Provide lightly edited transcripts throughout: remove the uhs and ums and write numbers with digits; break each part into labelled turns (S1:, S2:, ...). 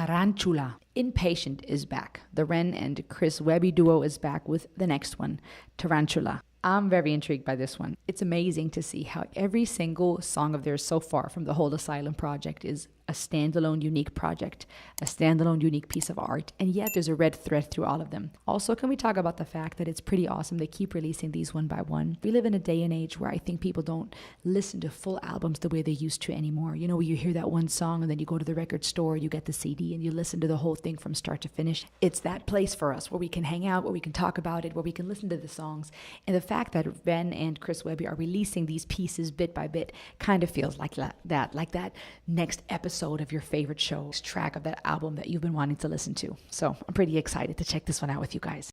S1: Tarantula. Inpatient is back. The Ren and Chris Webby duo is back with the next one, Tarantula. I'm very intrigued by this one. It's amazing to see how every single song of theirs so far from the whole Asylum project is a standalone, unique project, a standalone, unique piece of art, and yet there's a red thread through all of them. Also, can we talk about the fact that it's pretty awesome they keep releasing these one by one? We live in a day and age where I think people don't listen to full albums the way they used to anymore. You know, where you hear that one song and then you go to the record store, you get the CD, and you listen to the whole thing from start to finish. It's that place for us where we can hang out, where we can talk about it, where we can listen to the songs. And the fact that Ren and Chris Webby are releasing these pieces bit by bit kind of feels like that next episode of your favorite show, track of that album that you've been wanting to listen to. So I'm pretty excited to check this one out with you guys.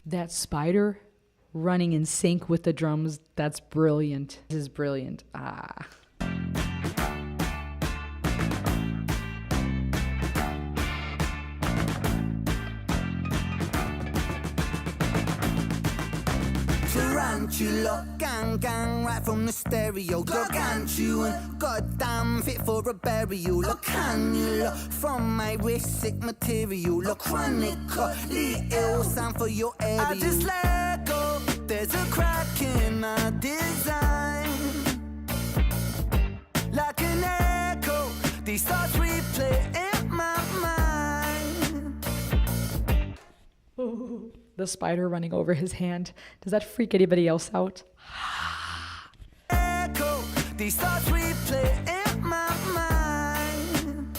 S1: That spider running in sync with the drums, that's brilliant. This is brilliant.
S2: Tarantula, gang, right from the stereo. Gargantuan, goddamn fit for a burial. A cannula from my wrist, sick material. A chronically ill sound for your area. I just let go, there's a crack in my design. Like an echo, these thoughts replay in my mind.
S1: The spider running over his hand. Does that freak anybody else out?
S2: Echo, these thoughts replay in my mind.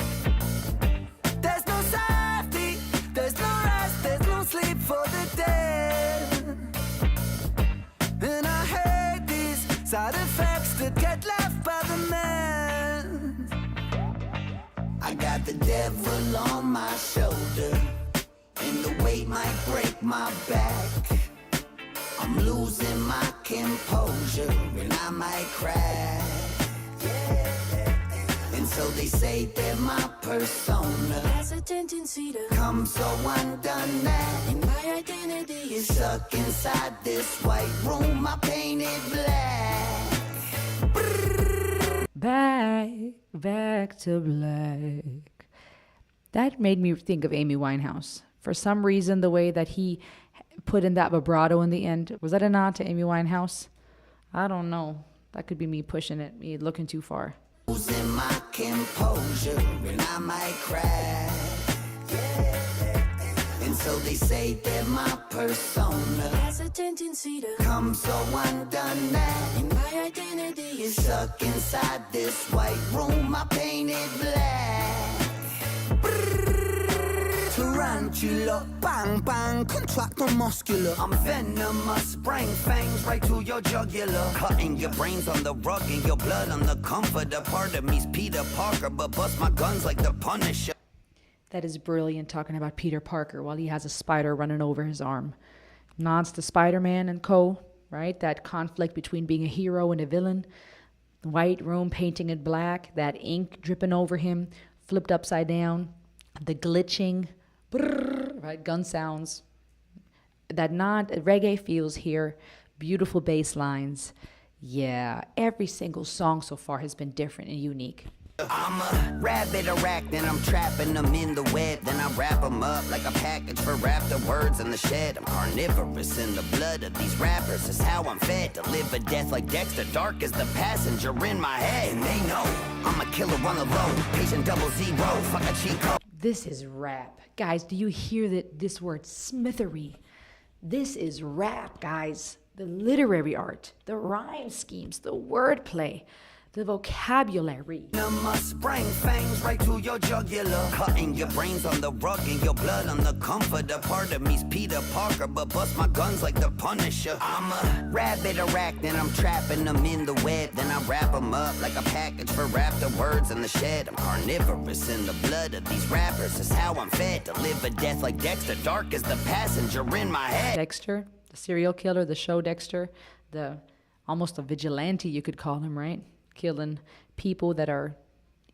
S2: There's no safety, there's no rest, there's no sleep for the dead. And I hate these side effects that get left by the man. I got the devil on my shoulder, and the weight might break my back. I'm losing my composure and I might crack. And so they say that my persona has a tendency to come so undone that, and my identity is stuck inside this white room I painted black.
S1: Back to black. That made me think of Amy Winehouse. For some reason, the way that he put in that vibrato in the end, was that a nod to Amy Winehouse? I don't know. That could be me pushing it, me looking too far.
S2: Losing my composure and I might crack. And so they say that my persona has a tendency to come so undone that, and my identity is stuck inside this white room I painted black. Tarantula, bang bang, contractor muscular. I'm venomous, brain fangs right to your jugular. Cutting your brains on the rug and your blood on the comforter. Part of me's Peter Parker, but bust my guns like the Punisher.
S1: That is brilliant, talking about Peter Parker while he has a spider running over his arm. Nods to Spider-Man and co., right? That conflict between being a hero and a villain. The white room painting it black, that ink dripping over him, flipped upside down. The glitching, brrr, right, gun sounds. That nod, reggae feels here. Beautiful bass lines. Yeah, every single song so far has been different and unique.
S2: I'm a rabbit arachnid, I'm trapping them in the web. Then I wrap them up like a package for afterwards in the shed. I'm carnivorous in the blood of these rappers, is how I'm fed. To live a death like Dexter, dark as the passenger in my head. And they know I'm a killer on the low, patient 00, fuck a cheat code.
S1: This is rap. Guys, do you hear this word, Smithery? This is rap, guys. The literary art, the rhyme schemes, the wordplay, the vocabulary.
S2: Must bring fangs right to your jugular. Cutting your brains on the rug and your blood on the comforter. Part of me's Peter Parker, but bust my guns like the Punisher. I'm a rabbit arachnid, I'm trapping them in the web. Then I wrap them up like a package for afterwards in the shed. I'm carnivorous in the blood of these rappers, is how I'm fed. To live a death like Dexter, dark as the passenger in my head.
S1: Dexter, the serial killer, the show Dexter, almost a vigilante, you could call him, right? Killing people that are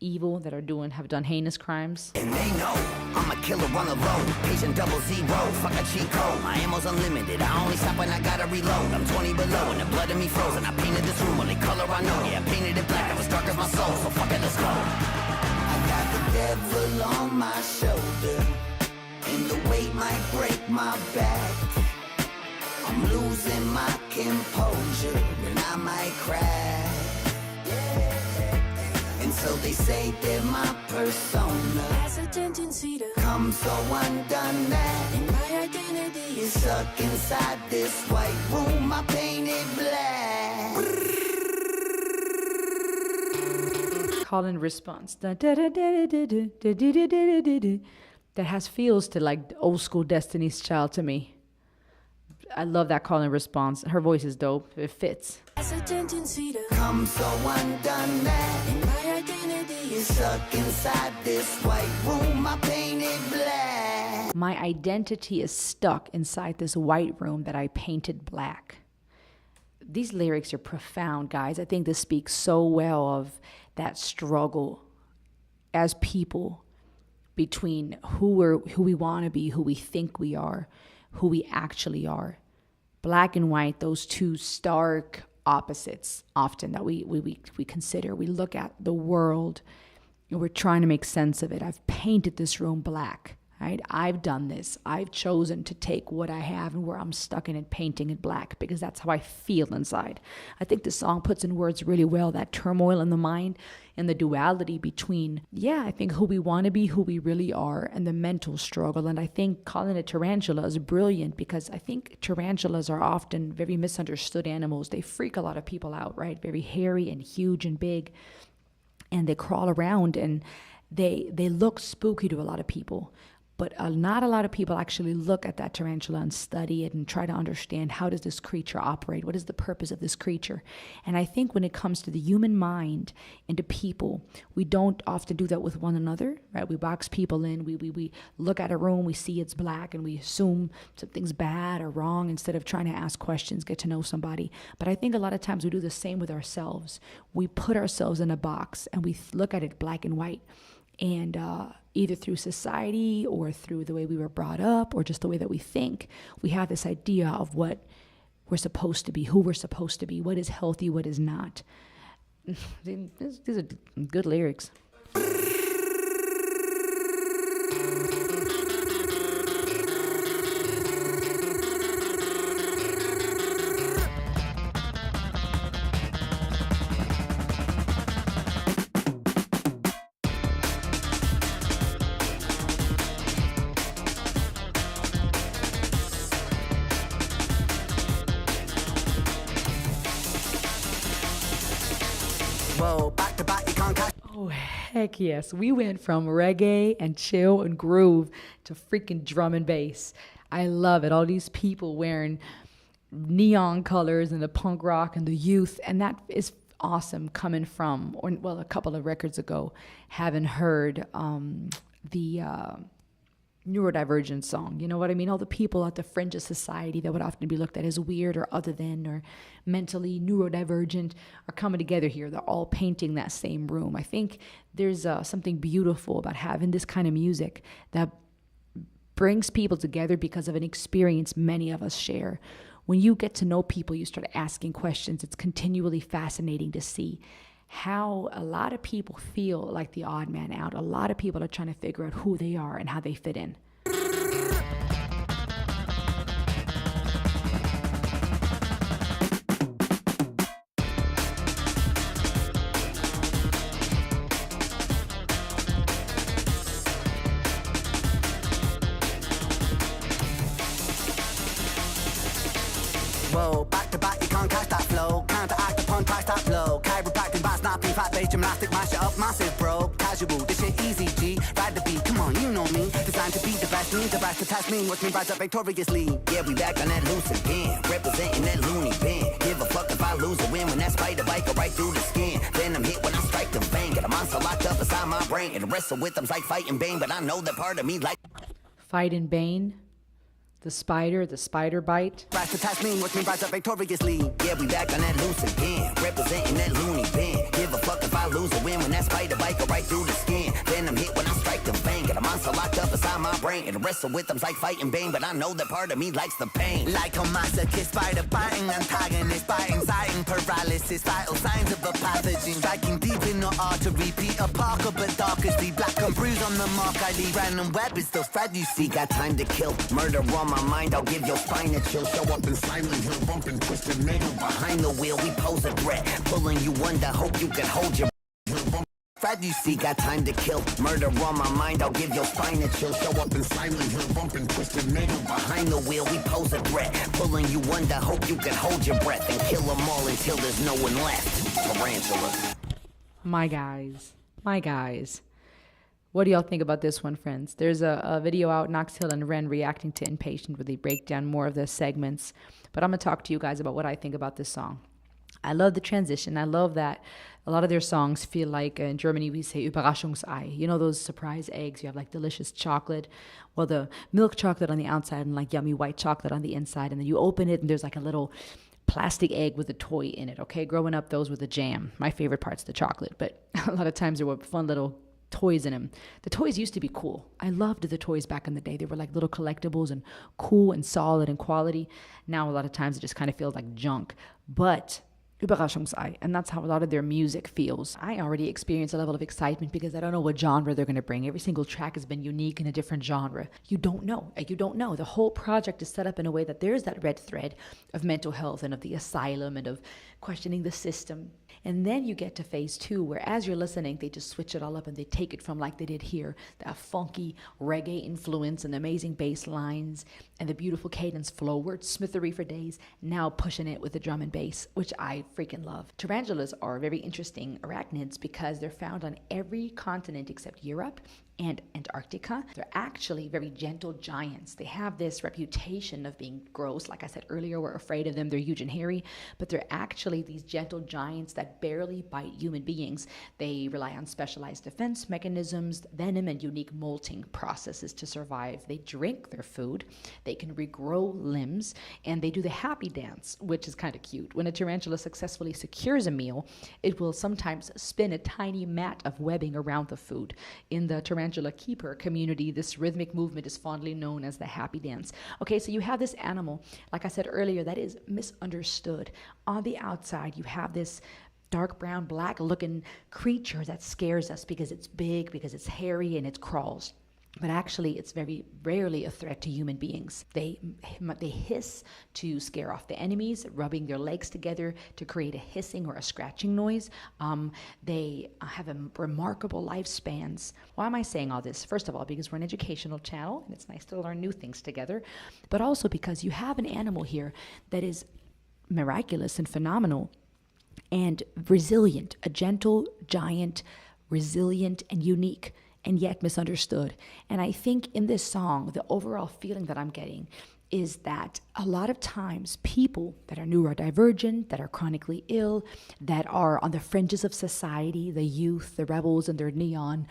S1: evil, that have done heinous crimes.
S2: And they know I'm a killer on the low. Patient 00. Fuck a cheat code. My ammo's unlimited. I only stop when I gotta reload. I'm 20 below and the blood in me frozen. I painted this room only color I know. Yeah, I painted it black. I was dark as my soul. So fuck it, let's go. I got the devil on my shoulder, and the weight might break my back. I'm losing my composure, and I might crash. And so they say they're my persona.
S3: Has a tendency to
S2: Come so undone that
S3: and my identity is
S2: stuck inside this white room I painted black.
S1: Call and response. That has feels to like old school Destiny's Child to me. I love that call and response. Her voice is dope. It fits.
S3: has a tendency to
S2: Come so undone that
S3: and my identity is
S2: stuck inside this white room I painted black.
S1: My identity is stuck inside this white room that I painted black. These lyrics are profound, guys. I think this speaks so well of that struggle as people between who we want to be, who we think we are, who we actually are. Black and white, those two stark opposites often that we consider. We look at the world and we're trying to make sense of it. I've painted this room black, right? I've done this. I've chosen to take what I have and where I'm stuck in it, painting it black, because that's how I feel inside. I think this song puts in words really well that turmoil in the mind and the duality between, I think who we want to be, who we really are, and the mental struggle. And I think calling it tarantula is brilliant, because I think tarantulas are often very misunderstood animals. They freak a lot of people out, right? Very hairy and huge and big. And they crawl around and they look spooky to a lot of people. But not a lot of people actually look at that tarantula and study it and try to understand, how does this creature operate? What is the purpose of this creature? And I think when it comes to the human mind and to people, we don't often do that with one another, right? We box people in. We look at a room, we see it's black, and we assume something's bad or wrong instead of trying to ask questions, get to know somebody. But I think a lot of times we do the same with ourselves. We put ourselves in a box and we look at it black and white. And either through society or through the way we were brought up or just the way that we think, we have this idea of what we're supposed to be, who we're supposed to be, what is healthy, what is not. These are good lyrics.
S2: Whoa, back to back, you can't catch.
S1: Oh, heck yes. We went from reggae and chill and groove to freaking drum and bass. I love it. All these people wearing neon colors and the punk rock and the youth. And that is awesome coming from, a couple of records ago, having heard the neurodivergent song. You know what I mean? All the people at the fringe of society that would often be looked at as weird or other than or mentally neurodivergent are coming together here. They're all painting that same room. I think there's something beautiful about having this kind of music that brings people together because of an experience many of us share. When you get to know people, you start asking questions. It's continually fascinating to see how a lot of people feel like the odd man out. A lot of people are trying to figure out who they are and how they fit in.
S2: Whoa, back to back, you can't catch that flow. Counteract upon price that blow. Chiropractic, back snapping, fat base, gymnastic, mash it up, massive bro. Casual, this shit easy, G. Ride the beat, come on, you know me. Designed to be the best, need the best to test me. Watch me rise up victoriously. Yeah, we back on that loose again. Representing that loony bin. Give a fuck if I lose or win. When that spider bite go right through the skin. Then I'm hit when I strike them bang. Get a monster locked up inside my brain. And wrestle with them's like fighting Bane. But I know that part of me like
S1: Fighting Bane. The spider bite.
S2: Rise to test me, watch me rise up victoriously. Yeah, we back on that loose again. Representing that loony bin. Give a fuck if I lose or win. When that spider bite go right through the skin. venom hit when I strike the vein. Got a monster locked up inside my brain, and wrestle with them's like fighting Bane. But I know that part of me likes the pain. Like a masochist, spider biting, antagonist, biting, sighting, paralysis, vital signs of a pathogen. Striking deep in the artery, Peter Parker, but dark as the black and bruise on the mark. I leave random web is the thread you see. Got time to kill, murder on my mind. I'll give your spine a chill. Show up in Silent Hill, bumping twisted metal behind the wheel. We pose a threat, pulling you under. Hope you can hold your. Fred, you see, got time to kill. Murder on my mind, I'll give your spine a chill. Show up in Silent Hill, bumping twisted metal behind the wheel. We pose a threat, pulling you under. Hope you can hold your breath and kill them all until there's no one left. Tarantula.
S1: My guys. What do y'all think about this one, friends? There's a video out, Knox Hill and Ren reacting to Inpatient, where they break down more of the segments. But I'm going to talk to you guys about what I think about this song. I love the transition. I love that a lot of their songs feel like, in Germany we say Überraschungsei. You know those surprise eggs? You have like delicious chocolate. Well, the milk chocolate on the outside and like yummy white chocolate on the inside. And then you open it and there's like a little plastic egg with a toy in it, okay? Growing up, those were the jam. My favorite part's the chocolate. But a lot of times there were fun little toys in them. The toys used to be cool. I loved the toys back in the day. They were like little collectibles and cool and solid and quality. Now a lot of times it just kind of feels like junk. But Überraschungsei, and that's how a lot of their music feels. I already experience a level of excitement because I don't know what genre they're going to bring. Every single track has been unique in a different genre. You don't know. The whole project is set up in a way that there's that red thread of mental health and of the asylum and of questioning the system. And then you get to phase 2, where as you're listening, they just switch it all up and they take it from, like they did here, that funky reggae influence and amazing bass lines and the beautiful cadence flow, where it's Smithery for days, now pushing it with the drum and bass, which I freaking love. Tarantulas are very interesting arachnids because they're found on every continent except Europe and Antarctica. They're actually very gentle giants. They have this reputation of being gross. Like I said earlier, we're afraid of them. They're huge and hairy, but they're actually these gentle giants that barely bite human beings. They rely on specialized defense mechanisms, venom, and unique molting processes to survive. They drink their food, they can regrow limbs, and they do the happy dance, which is kind of cute. When a tarantula successfully secures a meal, it will sometimes spin a tiny mat of webbing around the food. In the tarantula keeper community, this rhythmic movement is fondly known as the happy dance. Okay, so you have this animal, like I said earlier, that is misunderstood. On the outside, you have this dark brown, black looking creature that scares us because it's big, because it's hairy, and it crawls. But actually, it's very rarely a threat to human beings. They hiss to scare off the enemies, rubbing their legs together to create a hissing or a scratching noise. They have remarkable lifespans. Why am I saying all this? First of all, because we're an educational channel, and it's nice to learn new things together. But also because you have an animal here that is miraculous and phenomenal and resilient, a gentle giant, resilient and unique, and yet misunderstood. And I think in this song, the overall feeling that I'm getting is that a lot of times people that are neurodivergent, that are chronically ill, that are on the fringes of society, the youth, the rebels in their neon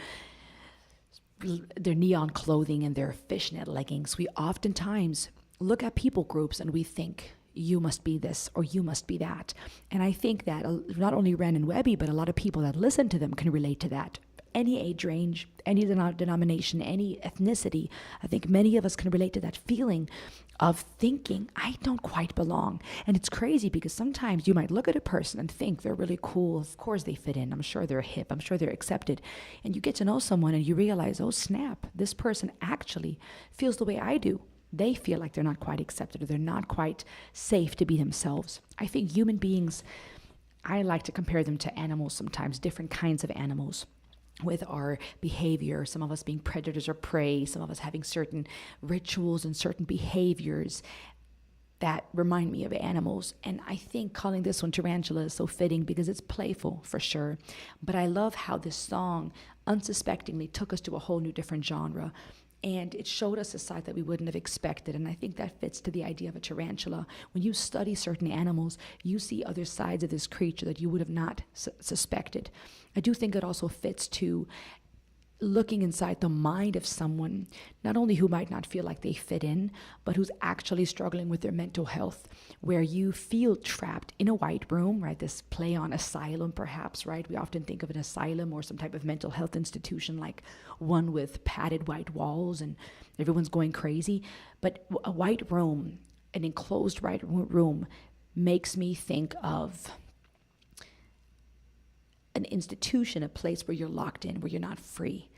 S1: clothing and their fishnet leggings, we oftentimes look at people groups and we think, you must be this or you must be that. And I think that not only Ren and Webby, but a lot of people that listen to them can relate to that. Any age range, any denomination, any ethnicity, I think many of us can relate to that feeling of thinking, I don't quite belong. And it's crazy because sometimes you might look at a person and think they're really cool. Of course they fit in. I'm sure they're hip. I'm sure they're accepted. And you get to know someone and you realize, oh snap, this person actually feels the way I do. They feel like they're not quite accepted or they're not quite safe to be themselves. I think human beings, I like to compare them to animals sometimes, different kinds of animals. With our behavior, some of us being predators or prey, some of us having certain rituals and certain behaviors that remind me of animals. And I think calling this one Tarantula is so fitting because it's playful for sure. But I love how this song unsuspectingly took us to a whole new different genre. And it showed us a side that we wouldn't have expected. And I think that fits to the idea of a tarantula. When you study certain animals, you see other sides of this creature that you would have not suspected. I do think it also fits to looking inside the mind of someone, not only who might not feel like they fit in, but who's actually struggling with their mental health, where you feel trapped in a white room, right? This play on asylum, perhaps, right? We often think of an asylum or some type of mental health institution like one with padded white walls and everyone's going crazy. But a white room, an enclosed white room, makes me think of an institution, a place where you're locked in, where you're not free.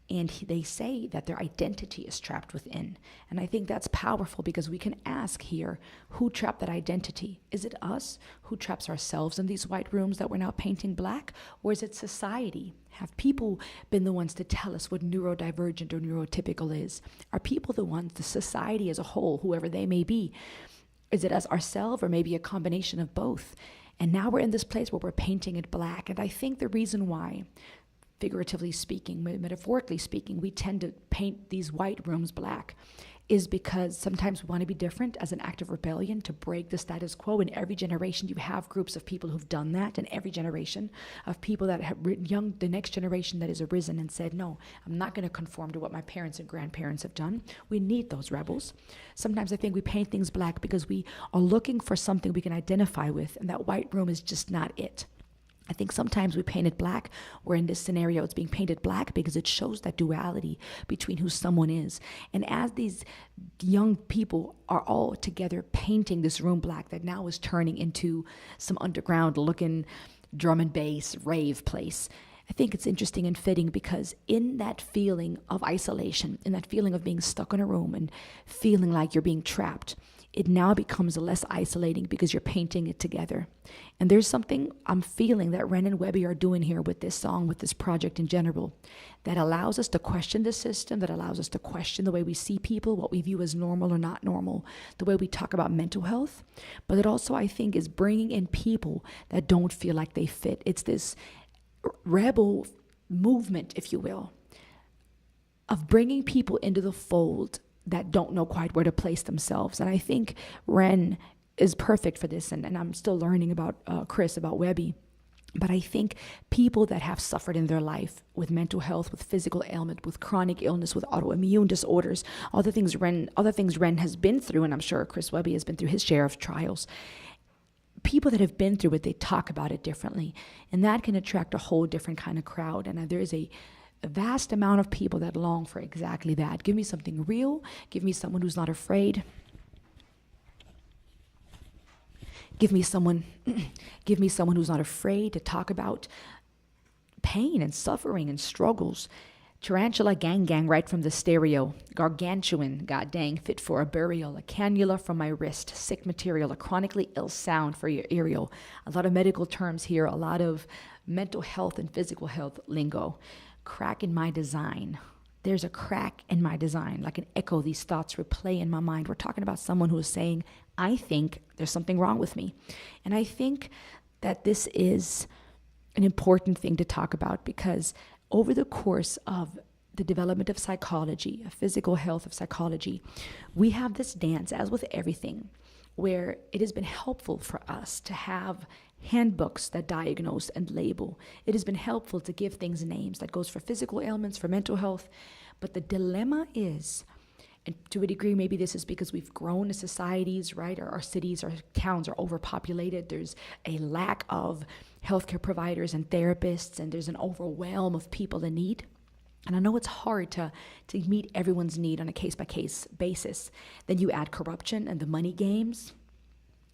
S1: And they say that their identity is trapped within. And I think that's powerful because we can ask here, who trapped that identity? Is it us who traps ourselves in these white rooms that we're now painting black? Or is it society? Have people been the ones to tell us what neurodivergent or neurotypical is? Are people the ones, the society as a whole, whoever they may be? Is it us ourselves, or maybe a combination of both? And now we're in this place where we're painting it black. And I think the reason why, figuratively speaking, metaphorically speaking, we tend to paint these white rooms black is because sometimes we want to be different as an act of rebellion to break the status quo. In every generation, you have groups of people who've done that. In every generation of people that have the next generation that has arisen and said, no, I'm not going to conform to what my parents and grandparents have done. We need those rebels. Sometimes I think we paint things black because we are looking for something we can identify with, and that white room is just not it. I think sometimes we paint it black, where in this scenario it's being painted black because it shows that duality between who someone is. And as these young people are all together painting this room black that now is turning into some underground looking drum and bass rave place, I think it's interesting and fitting because in that feeling of isolation, in that feeling of being stuck in a room and feeling like you're being trapped, it now becomes less isolating because you're painting it together. And there's something I'm feeling that Ren and Webby are doing here with this song, with this project in general, that allows us to question the system, that allows us to question the way we see people, what we view as normal or not normal, the way we talk about mental health. But it also, I think, is bringing in people that don't feel like they fit. It's this rebel movement, if you will, of bringing people into the fold that don't know quite where to place themselves. And I think Ren is perfect for this. And I'm still learning about Chris, about Webby. But I think people that have suffered in their life with mental health, with physical ailment, with chronic illness, with autoimmune disorders, other things Ren has been through, and I'm sure Chris Webby has been through his share of trials. People that have been through it, they talk about it differently. And that can attract a whole different kind of crowd. And there is a vast amount of people that long for exactly that. Give me something real. Give me someone who's not afraid. Give me someone who's not afraid to talk about pain and suffering and struggles. Tarantula gang right from the stereo. Gargantuan, god dang, fit for a burial. A cannula from my wrist. Sick material. A chronically ill sound for your aerial. A lot of medical terms here. A lot of mental health and physical health lingo. Crack in my design. There's a crack in my design, like an echo. These thoughts replay in my mind. We're talking about someone who is saying, I think there's something wrong with me. And I think that this is an important thing to talk about because over the course of the development of psychology, of physical health, of psychology, we have this dance, as with everything, where it has been helpful for us to have handbooks that diagnose and label. It has been helpful to give things names. That goes for physical ailments, for mental health. But the dilemma is, and to a degree, maybe this is because we've grown as societies, right? Our cities, our towns are overpopulated. There's a lack of healthcare providers and therapists, and there's an overwhelm of people in need. And I know it's hard to meet everyone's need on a case-by-case basis. Then you add corruption and the money games,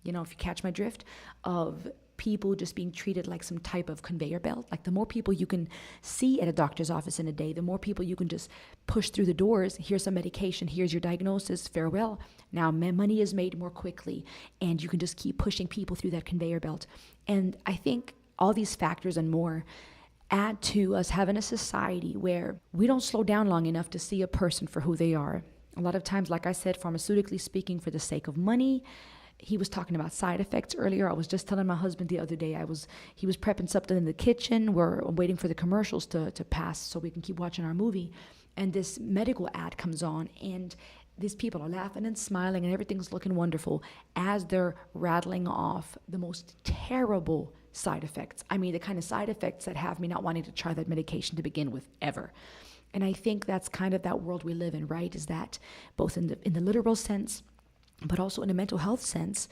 S1: if you catch my drift, of people just being treated like some type of conveyor belt. Like the more people you can see at a doctor's office in a day, the more people you can just push through the doors. Here's some medication. Here's your diagnosis. Farewell. Now money is made more quickly, and you can just keep pushing people through that conveyor belt. And I think all these factors and more add to us having a society where we don't slow down long enough to see a person for who they are. A lot of times, like I said, pharmaceutically speaking, for the sake of money. He was talking about side effects earlier. I was just telling my husband the other day, he was prepping something in the kitchen. We're waiting for the commercials to pass so we can keep watching our movie. And this medical ad comes on, and these people are laughing and smiling, and everything's looking wonderful as they're rattling off the most terrible side effects. I mean, the kind of side effects that have me not wanting to try that medication to begin with ever. And I think that's kind of that world we live in, right? Is that both in the literal sense, but also in a mental health sense,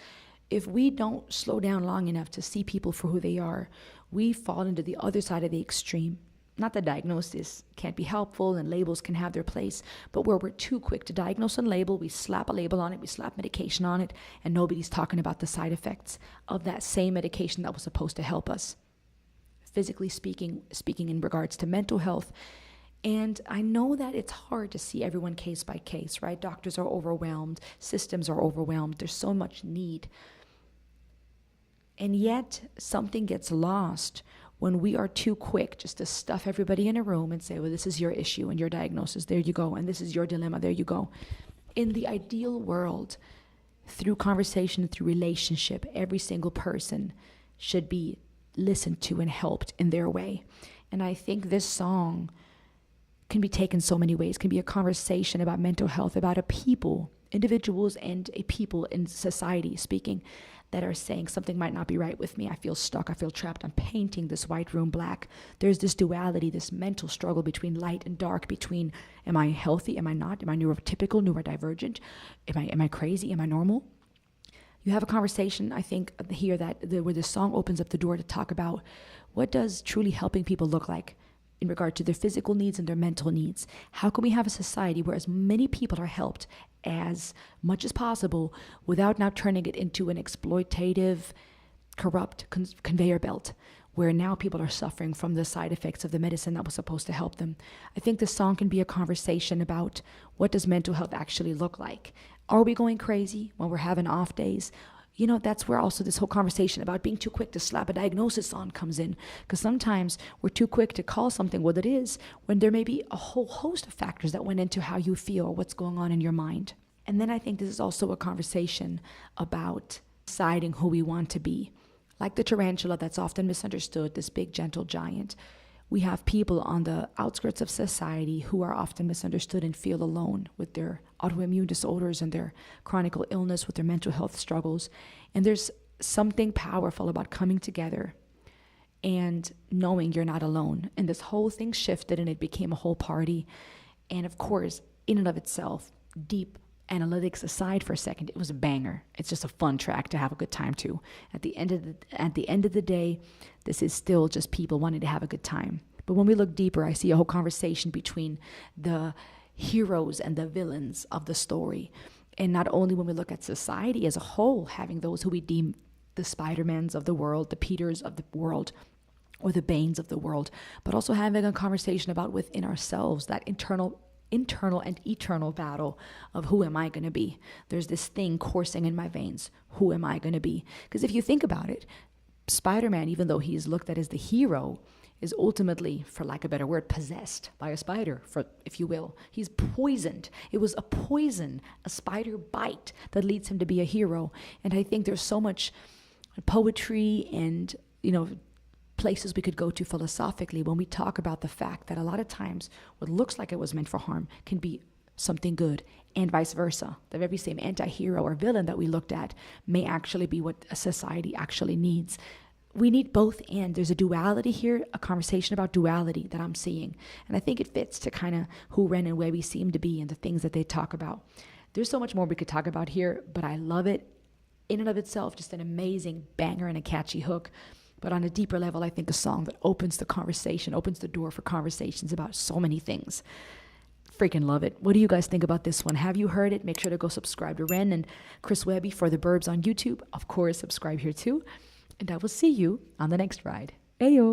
S1: if we don't slow down long enough to see people for who they are, we fall into the other side of the extreme. Not that diagnosis can't be helpful and labels can have their place, but where we're too quick to diagnose and label, we slap a label on it, we slap medication on it, and nobody's talking about the side effects of that same medication that was supposed to help us. Physically speaking in regards to mental health. And I know that it's hard to see everyone case by case, right? Doctors are overwhelmed, systems are overwhelmed, there's so much need. And yet something gets lost when we are too quick just to stuff everybody in a room and say, well, this is your issue and your diagnosis, there you go, and this is your dilemma, there you go. In the ideal world, through conversation, through relationship, every single person should be listened to and helped in their way. And I think this song can be taken so many ways. It can be a conversation about mental health, about a people, individuals and a people in society speaking, that are saying something might not be right with me. I feel stuck. I feel trapped. I'm painting this white room black. There's this duality, this mental struggle between light and dark, between am I healthy? Am I not? Am I neurotypical, neurodivergent? Am I crazy? Am I normal? You have a conversation, I think, here where the song opens up the door to talk about what does truly helping people look like in regard to their physical needs and their mental needs. How can we have a society where as many people are helped as much as possible without now turning it into an exploitative, corrupt conveyor belt where now people are suffering from the side effects of the medicine that was supposed to help them? I think this song can be a conversation about what does mental health actually look like? Are we going crazy when we're having off days? You know, that's where also this whole conversation about being too quick to slap a diagnosis on comes in. Because sometimes we're too quick to call something what it is when there may be a whole host of factors that went into how you feel, what's going on in your mind. And then I think this is also a conversation about deciding who we want to be. Like the tarantula that's often misunderstood, this big gentle giant. We have people on the outskirts of society who are often misunderstood and feel alone with their autoimmune disorders and their chronic illness, with their mental health struggles. And there's something powerful about coming together and knowing you're not alone. And this whole thing shifted and it became a whole party. And of course, in and of itself, deep analytics aside for a second, it was a banger. It's just a fun track to have a good time to. At the end of the day, this is still just people wanting to have a good time. But when we look deeper, I see a whole conversation between the heroes and the villains of the story. And not only when we look at society as a whole, having those who we deem the Spider-Mans of the world, the Peters of the world, or the Banes of the world, but also having a conversation about within ourselves, that internal and eternal battle of who am I going to be? There's this thing coursing in my veins. Who am I going to be? Because if you think about it, Spider-Man, even though he is looked at as the hero, is ultimately, for lack of a better word, possessed by a spider, if you will. He's poisoned. It was a poison, a spider bite that leads him to be a hero. And I think there's so much poetry and, places we could go to philosophically when we talk about the fact that a lot of times what looks like it was meant for harm can be something good, and vice versa. The very same anti-hero or villain that we looked at may actually be what a society actually needs. We need both, and there's a duality here, a conversation about duality that I'm seeing. And I think it fits to kind of who Ren and Webby seem to be and the things that they talk about. There's so much more we could talk about here, but I love it in and of itself, just an amazing banger and a catchy hook. But on a deeper level, I think a song that opens the conversation, opens the door for conversations about so many things. Freaking love it. What do you guys think about this one? Have you heard it? Make sure to go subscribe to Ren and Chris Webby for the Burbs on YouTube. Of course, subscribe here too. And I will see you on the next ride. Ayo!